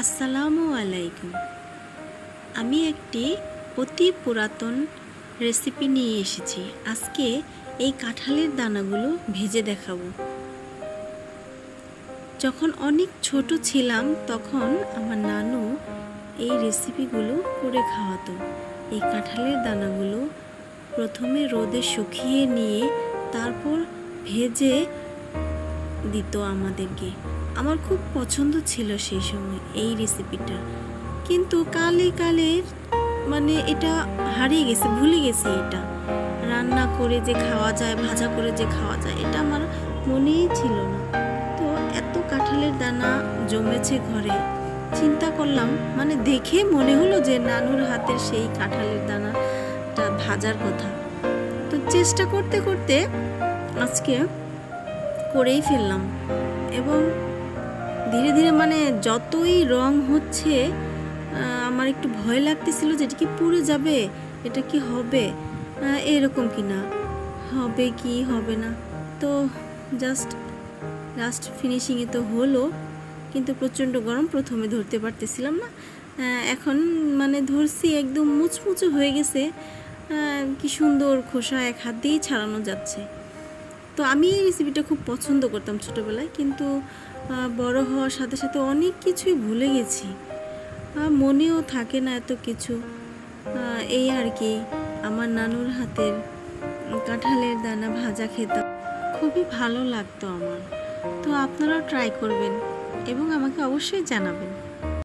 আসসালামু আলাইকুম। আমি একটি অতি পুরাতন রেসিপি নিয়ে এসেছি। আজকে এই কাঁঠালের দানাগুলো ভেজে দেখাবো। যখন অনেক ছোট ছিলাম তখন আমার নানু এই রেসিপিগুলো করে খাওয়াতো। এই কাঁঠালের দানাগুলো প্রথমে রোদে শুকিয়ে নিয়ে তারপর ভেজে দিত আমাদেরকে। আমার খুব পছন্দ ছিল সেই সময় এই রেসিপিটা, কিন্তু কালে কালে এটা হারিয়ে গেছে, ভুলে গেছি। এটা রান্না করে যে খাওয়া যায়, ভাজা করে যে খাওয়া যায়, এটা আমার মনেই ছিল না। তো এত কাঁঠালের দানা জমেছে ঘরে, চিন্তা করলাম, দেখে মনে হলো যে নানুর হাতের সেই কাঁঠালের দানাটা ভাজার কথা। তো চেষ্টা করতে করতে আজকে করেই ফেললাম, এবং ধীরে ধীরে যতই রং হচ্ছে আমার একটু ভয় লাগতেছিল যে এটা কি পুড়ে যাবে, এটা কি হবে, এরকম কি না হবে কি হবে না। তো লাস্ট ফিনিশিংয়ে তো হলো, কিন্তু প্রচণ্ড গরম, প্রথমে ধরতে পারতেছিলাম না। এখন ধরছি, একদম মুচমুচে হয়ে গেছে। কি সুন্দর খোসা এক হাত দিয়েই ছাড়ানো যাচ্ছে। তো আমি এই রেসিপিটা খুব পছন্দ করতাম ছোটোবেলায়, কিন্তু বড় হওয়ার সাথে সাথে অনেক কিছুই ভুলে গেছি, মনেও থাকে না এত কিছু। এই আর কি, আমার নানুর হাতের কাঁঠালের দানা ভাজা খেতাম, খুবই ভালো লাগতো আমার। তো আপনারাও ট্রাই করবেন এবং আমাকে অবশ্যই জানাবেন।